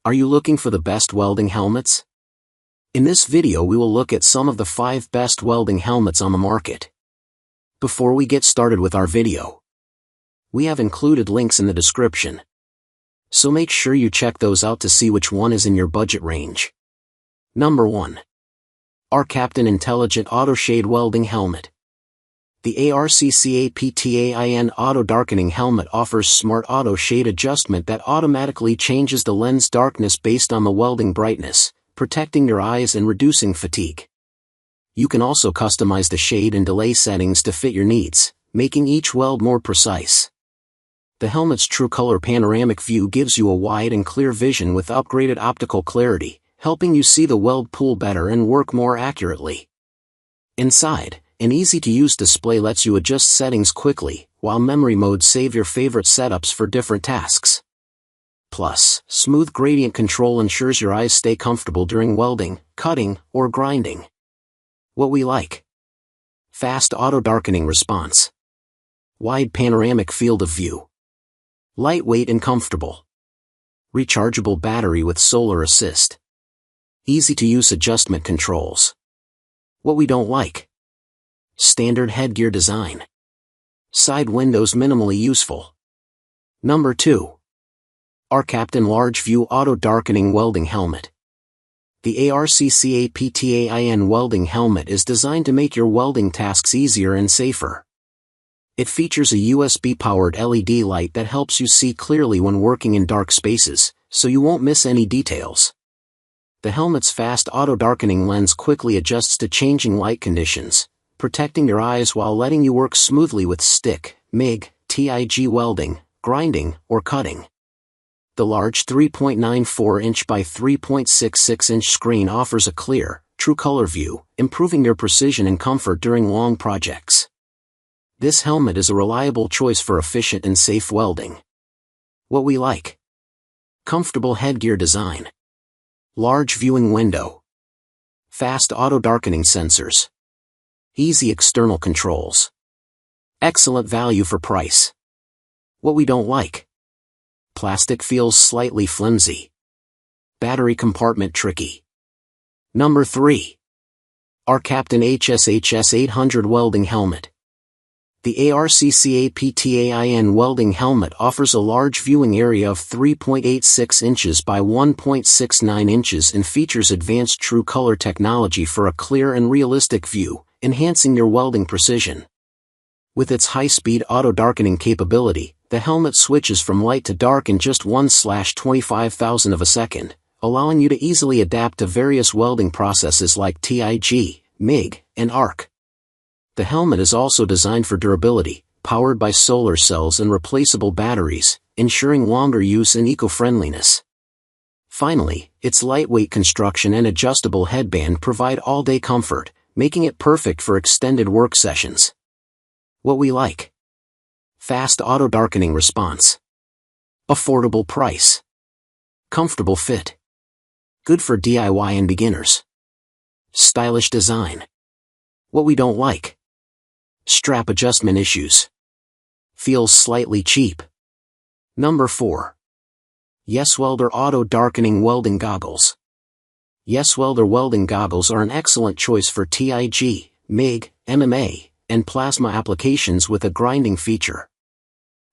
Are you looking for the best welding helmets? In this video we will look at some of the 5 best welding helmets on the market. Before we get started with our video, we have included links in the description, so make sure you check those out to see which one is in your budget range. Number 1. ARCCAPTAIN Intelligent Auto Shade Welding Helmet. The ARCCAPTAIN Auto Darkening Helmet offers smart auto shade adjustment that automatically changes the lens darkness based on the welding brightness, protecting your eyes and reducing fatigue. You can also customize the shade and delay settings to fit your needs, making each weld more precise. The helmet's true color panoramic view gives you a wide and clear vision with upgraded optical clarity, helping you see the weld pool better and work more accurately. Inside, an easy-to-use display lets you adjust settings quickly, while memory modes save your favorite setups for different tasks. Plus, smooth gradient control ensures your eyes stay comfortable during welding, cutting, or grinding. What we like: fast auto darkening response, wide panoramic field of view, lightweight and comfortable, rechargeable battery with solar assist, easy-to-use adjustment controls. What we don't like: standard headgear design, side windows minimally useful. Number 2. ARCCAPTAIN Large View Auto Darkening Welding Helmet. The ARCCAPTAIN welding helmet is designed to make your welding tasks easier and safer. It features a USB-powered LED light that helps you see clearly when working in dark spaces, so you won't miss any details. The helmet's fast auto-darkening lens quickly adjusts to changing light conditions, protecting your eyes while letting you work smoothly with stick, MIG, TIG welding, grinding, or cutting. The large 3.94-inch by 3.66-inch screen offers a clear, true color view, improving your precision and comfort during long projects. This helmet is a reliable choice for efficient and safe welding. What we like: comfortable headgear design, large viewing window, fast auto darkening sensors, easy external controls, excellent value for price. What we don't like: plastic feels slightly flimsy, battery compartment tricky. Number 3. ARCCAPTAIN HSHS 800 Welding Helmet. The ARCCAPTAIN welding helmet offers a large viewing area of 3.86 inches by 1.69 inches and features advanced true color technology for a clear and realistic view, enhancing your welding precision. With its high-speed auto-darkening capability, the helmet switches from light to dark in just 1/25,000 of a second, allowing you to easily adapt to various welding processes like TIG, MIG, and ARC. The helmet is also designed for durability, powered by solar cells and replaceable batteries, ensuring longer use and eco-friendliness. Finally, its lightweight construction and adjustable headband provide all-day comfort, making it perfect for extended work sessions. What we like: fast auto darkening response, affordable price, comfortable fit, good for DIY and beginners, stylish design. What we don't like: strap adjustment issues, feels slightly cheap. Number 4. YESWELDER Auto Darkening Welding Goggles. YESWELDER welding goggles are an excellent choice for TIG, MIG, MMA, and plasma applications with a grinding feature.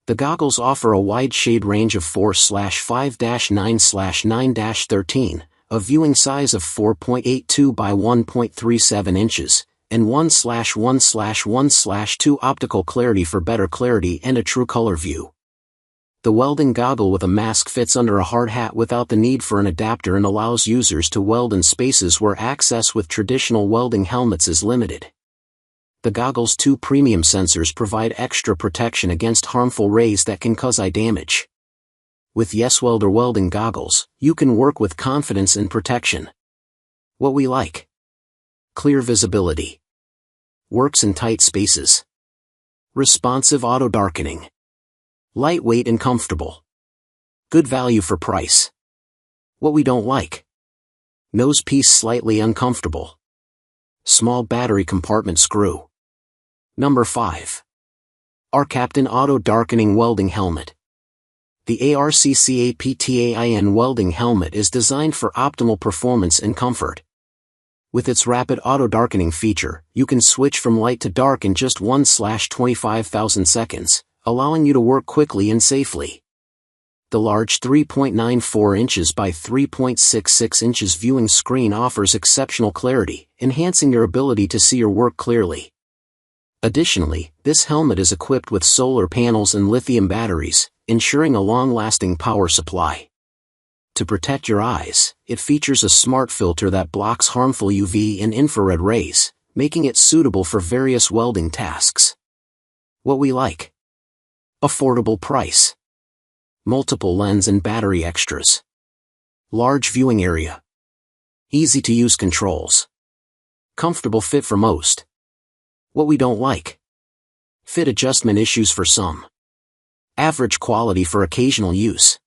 The goggles offer a wide shade range of 4/5-9/9-13, a viewing size of 4.82 by 1.37 inches, and 1/1/1/2 optical clarity for better clarity and a true color view. The welding goggle with a mask fits under a hard hat without the need for an adapter and allows users to weld in spaces where access with traditional welding helmets is limited. The goggle's 2 premium sensors provide extra protection against harmful rays that can cause eye damage. With YESWELDER welding goggles, you can work with confidence and protection. What we like: clear visibility, works in tight spaces, responsive auto darkening, lightweight and comfortable, good value for price. What we don't like: nose piece slightly uncomfortable, small battery compartment screw. Number 5. ARCCAPTAIN Auto Darkening Welding Helmet. The ARCCAPTAIN welding helmet is designed for optimal performance and comfort. With its rapid auto-darkening feature, you can switch from light to dark in just 1/25,000 seconds, allowing you to work quickly and safely. The large 3.94 inches by 3.66 inches viewing screen offers exceptional clarity, enhancing your ability to see your work clearly. Additionally, this helmet is equipped with solar panels and lithium batteries, ensuring a long-lasting power supply. To protect your eyes, it features a smart filter that blocks harmful UV and infrared rays, making it suitable for various welding tasks. What we like: affordable price, multiple lens and battery extras, large viewing area, easy-to-use controls, comfortable fit for most. What we don't like: fit adjustment issues for some, average quality for occasional use.